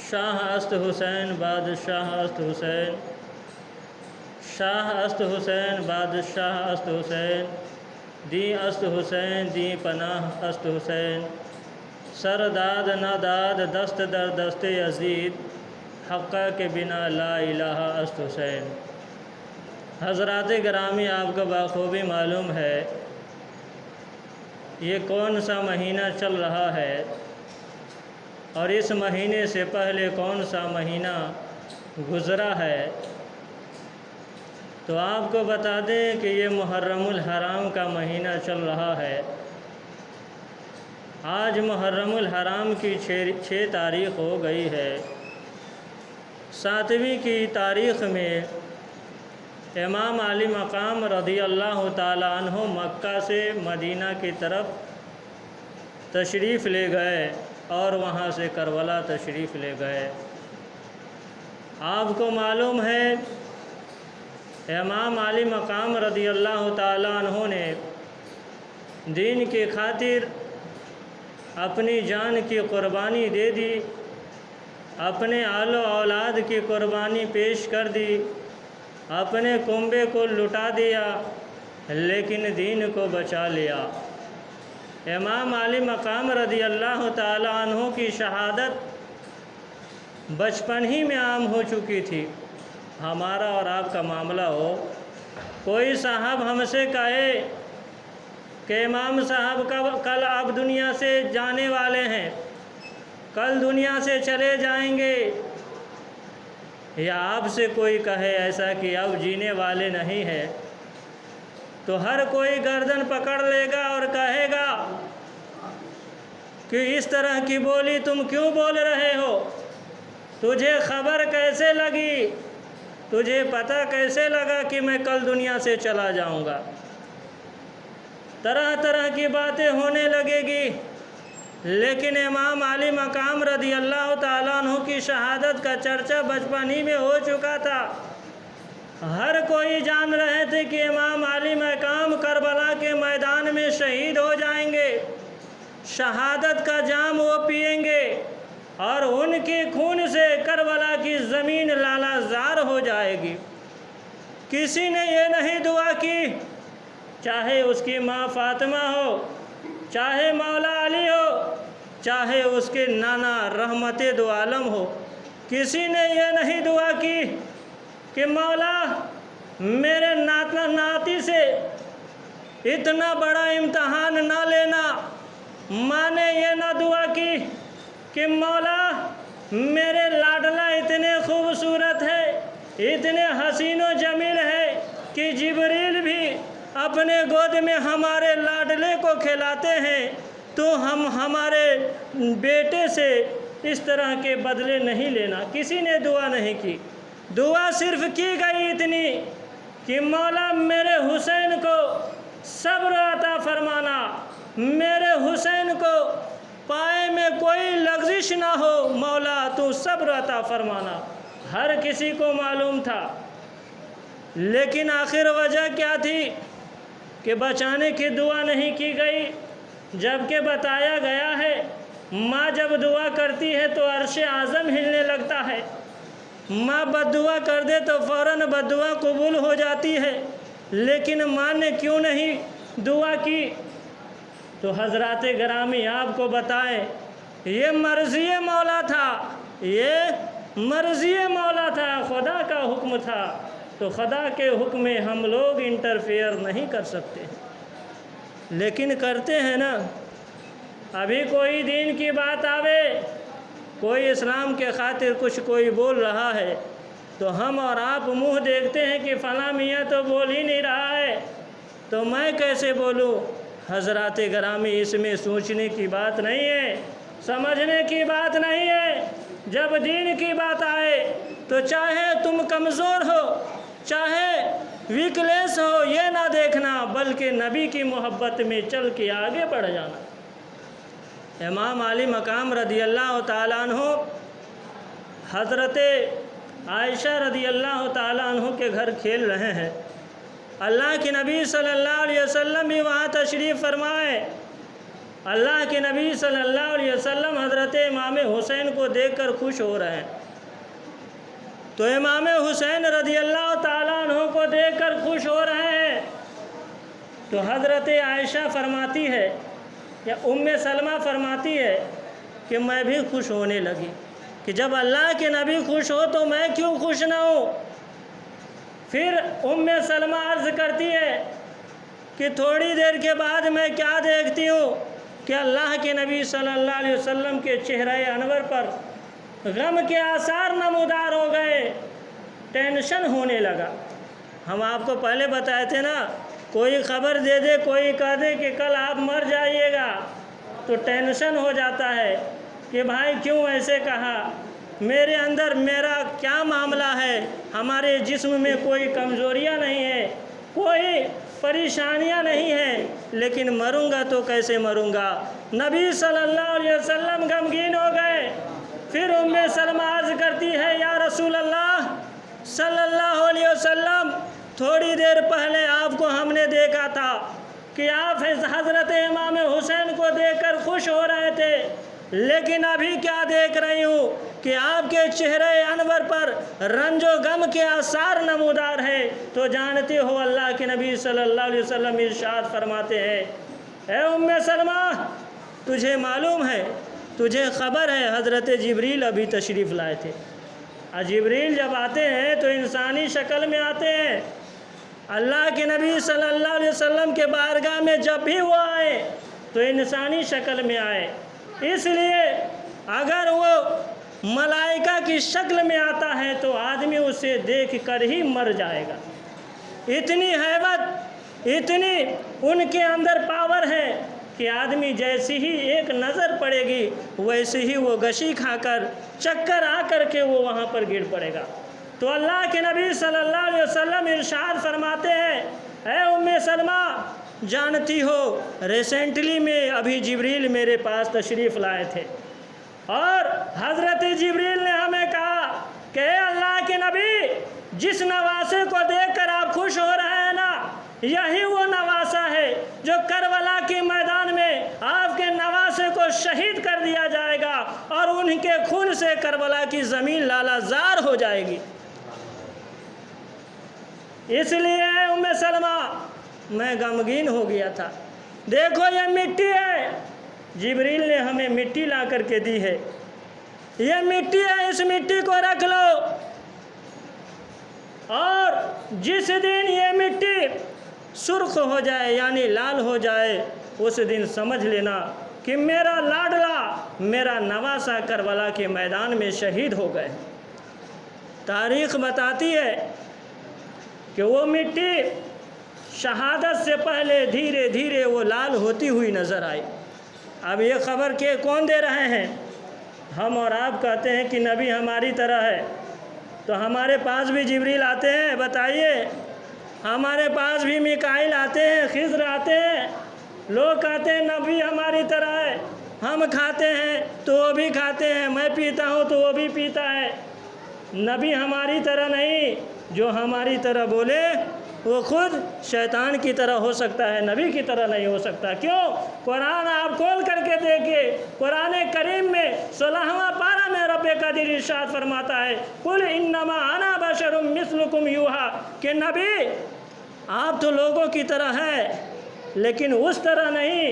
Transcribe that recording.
شاہ است حسین بادشاہ است حسین، شاہ است حسین بادشاہ است حسین، دی است حسین دی پناہ است حسین، سر داد نہ داد دست در دست یزید، حقہ کے بنا لا الہ است حسین۔ حضرات گرامی، آپ کو بخوبی معلوم ہے یہ کون سا مہینہ چل رہا ہے اور اس مہینے سے پہلے کون سا مہینہ گزرا ہے۔ تو آپ کو بتا دیں کہ یہ محرم الحرام کا مہینہ چل رہا ہے۔ آج محرم الحرام کی 6 تاریخ ہو گئی ہے۔ 7ویں کی تاریخ میں امام علی مقام رضی اللہ تعالی عنہ مکہ سے مدینہ کی طرف تشریف لے گئے اور وہاں سے کربلا تشریف لے گئے۔ آپ کو معلوم ہے امام علی مقام رضی اللہ تعالی عنہ نے دین کی خاطر اپنی جان کی قربانی دے دی، اپنے آل و اولاد کی قربانی پیش کر دی، اپنے کنبے کو لٹا دیا لیکن دین کو بچا لیا۔ امام علی مقام رضی اللہ تعالی عنہ کی شہادت بچپن ہی میں عام ہو چکی تھی۔ ہمارا اور آپ کا معاملہ ہو، کوئی صاحب ہم سے کہے کہ امام صاحب کل آپ دنیا سے جانے والے ہیں، کل دنیا سے چلے جائیں گے، یا آپ سے کوئی کہے ایسا کہ اب جینے والے نہیں ہیں، تو ہر کوئی گردن پکڑ لے گا اور کہے گا کہ اس طرح کی بولی تم کیوں بول رہے ہو؟ تجھے خبر کیسے لگی؟ تجھے پتہ کیسے لگا کہ میں کل دنیا سے چلا جاؤں گا؟ طرح طرح کی باتیں ہونے لگے گی۔ لیکن امام علی مقام رضی اللہ تعالیٰ عنہ کی شہادت کا چرچا بچپن ہی میں ہو چکا تھا۔ ہر کوئی جان رہے تھے کہ امام علی مقام کربلا کے میدان میں شہید ہو جائیں گے، شہادت کا جام وہ پئیں گے اور ان کے خون سے کربلا کی زمین لالا زار ہو جائے گی۔ کسی نے یہ نہیں دعا کی، چاہے اس کی ماں فاطمہ ہو، چاہے مولا علی ہو، چاہے اس کے نانا رحمت دو عالم ہو، کسی نے یہ نہیں دعا کی کہ مولا میرے ناتی سے اتنا بڑا امتحان نہ لینا۔ ماں نے یہ نہ دعا کی کہ مولا میرے لاڈلا اتنے خوبصورت ہے، اتنے حسین و جمیل ہے کہ جبریل بھی اپنے گود میں ہمارے لاڈلے کو کھلاتے ہیں، تو ہم ہمارے بیٹے سے اس طرح کے بدلے نہیں لینا۔ کسی نے دعا نہیں کی۔ دعا صرف کی گئی اتنی کہ مولا میرے حسین کو صبر عطا فرمانا، میرے حسین کو پائے میں کوئی لغزش نہ ہو، مولا تو صبر عطا فرمانا۔ ہر کسی کو معلوم تھا، لیکن آخر وجہ کیا تھی کہ بچانے کی دعا نہیں کی گئی، جبکہ بتایا گیا ہے ماں جب دعا کرتی ہے تو عرش اعظم ہلنے لگتا ہے، ماں بد دعا کر دے تو فوراً بد دعا قبول ہو جاتی ہے، لیکن ماں نے کیوں نہیں دعا کی؟ تو حضرات گرامی آپ کو بتائیں، یہ مرضی مولا تھا، یہ مرضی مولا تھا، خدا کا حکم تھا، تو خدا کے حکم میں ہم لوگ انٹرفیئر نہیں کر سکتے، لیکن کرتے ہیں نا۔ ابھی کوئی دین کی بات آوے، کوئی اسلام کے خاطر کچھ کوئی بول رہا ہے تو ہم اور آپ منہ دیکھتے ہیں کہ فلاں میاں تو بول ہی نہیں رہا ہے تو میں کیسے بولوں؟ حضرات گرامی، اس میں سوچنے کی بات نہیں ہے، سمجھنے کی بات نہیں ہے۔ جب دین کی بات آئے تو چاہے تم کمزور ہو، چاہے ویکلیس ہو، یہ نہ دیکھنا بلکہ نبی کی محبت میں چل کے آگے بڑھ جانا۔ امام علی مقام رضی اللہ تعالیٰ عنہ حضرت عائشہ رضی اللہ تعالیٰ عنہ کے گھر کھیل رہے ہیں، اللہ کے نبی صلی اللہ علیہ وسلم بھی وہاں تشریف فرمائے، اللہ کے نبی صلی اللہ علیہ وسلم حضرت امام حسین کو دیکھ کر خوش ہو رہے ہیں، تو امام حسین رضی اللہ تعالیٰ عنہ کو دیکھ کر خوش ہو رہے ہیں، تو حضرت عائشہ فرماتی ہے یا سلمہ فرماتی ہے کہ میں بھی خوش ہونے لگی کہ جب اللہ کے نبی خوش ہو تو میں کیوں خوش نہ ہوں۔ پھر سلمہ عرض کرتی ہے کہ تھوڑی دیر کے بعد میں کیا دیکھتی ہوں کہ اللہ کے نبی صلی اللہ علیہ وسلم کے چہرہ انور پر غم کے آثار نمودار ہو گئے، ٹینشن ہونے لگا۔ ہم آپ کو پہلے بتائے تھے نا، کوئی خبر دے دے، کوئی کہہ دے کہ کل آپ مر جائیے گا تو ٹینشن ہو جاتا ہے کہ بھائی کیوں ایسے کہا، میرے اندر میرا کیا معاملہ ہے، ہمارے جسم میں کوئی کمزوریاں نہیں ہیں، کوئی پریشانیاں نہیں ہیں، لیکن مروں گا تو کیسے مروں گا۔ نبی صلی اللہ علیہ وسلم غمگین ہو گئے۔ پھر سلمہ عرض کرتی ہے یا رسول اللہ صلی اللہ علیہ وسلم، تھوڑی دیر پہلے آپ کو ہم نے دیکھا تھا کہ آپ حضرت امام حسین کو دیکھ کر خوش ہو رہے تھے، لیکن ابھی کیا دیکھ رہی ہوں کہ آپ کے چہرے انور پر رنج و غم کے آثار نمودار ہے۔ تو جانتے ہو اللہ کے نبی صلی اللہ علیہ وسلم ارشاد فرماتے ہیں، اے سلمہ تجھے معلوم ہے، تجھے خبر ہے حضرت جبریل ابھی تشریف لائے تھے۔ جبریل جب آتے ہیں تو انسانی شکل میں آتے ہیں، اللہ کے نبی صلی اللہ علیہ وسلم کے بارگاہ میں جب بھی وہ آئے تو انسانی شکل میں آئے، اس لیے اگر وہ ملائکہ کی شکل میں آتا ہے تو آدمی اسے دیکھ کر ہی مر جائے گا۔ اتنی ہیبت، اتنی ان کے اندر پاور ہے کہ آدمی جیسی ہی ایک نظر پڑے گی ویسے ہی وہ گشی کھا کر چکر آ کر کے وہ وہاں پر گر پڑے گا۔ تو اللہ کے نبی صلی اللہ علیہ وسلم ارشاد فرماتے ہیں، اے سلمہ جانتی ہو ریسنٹلی میں ابھی جبریل میرے پاس تشریف لائے تھے، اور حضرت جبریل نے ہمیں کہا کہ اے اللہ کے نبی، جس نواسے کو دیکھ کر آپ خوش ہو رہے ہیں نا، یہی وہ نواسا ہے جو کربلا کے میدان میں آپ کے نواسے کو شہید کر دیا جائے گا اور ان کے خون سے کربلا کی زمین لالا زار ہو جائے گی۔ اس لیے سلمہ میں غمگین ہو گیا تھا۔ دیکھو یہ مٹی ہے، جبریل نے ہمیں مٹی لا کر کے دی ہے، یہ مٹی ہے، اس مٹی کو رکھ لو، اور جس دن یہ مٹی سرخ ہو جائے یعنی لال ہو جائے اس دن سمجھ لینا کہ میرا لاڈلا، میرا نواسا کربلا کے میدان میں شہید ہو گئے۔ تاریخ بتاتی ہے کہ وہ مٹی شہادت سے پہلے دھیرے دھیرے وہ لال ہوتی ہوئی نظر آئی۔ اب یہ خبر کہ کون دے رہے ہیں؟ ہم اور آپ کہتے ہیں کہ نبی ہماری طرح ہے، تو ہمارے پاس بھی جبریل آتے ہیں، بتائیے، ہمارے پاس بھی میکائیل آتے ہیں، خضر آتے ہیں، لوگ کہتے ہیں نبی ہماری طرح ہے، ہم کھاتے ہیں تو وہ بھی کھاتے ہیں، میں پیتا ہوں تو وہ بھی پیتا ہے۔ نبی ہماری طرح نہیں، جو ہماری طرح بولے وہ خود شیطان کی طرح ہو سکتا ہے، نبی کی طرح نہیں ہو سکتا۔ کیوں؟ قرآن آپ کھول کر کے دیکھیے، قرآن کریم میں 16واں پارہ میں رب قدیر ارشاد فرماتا ہے، قل انما انا بشر مثلکم یوحی، کہ نبی آپ تو لوگوں کی طرح ہے لیکن اس طرح نہیں۔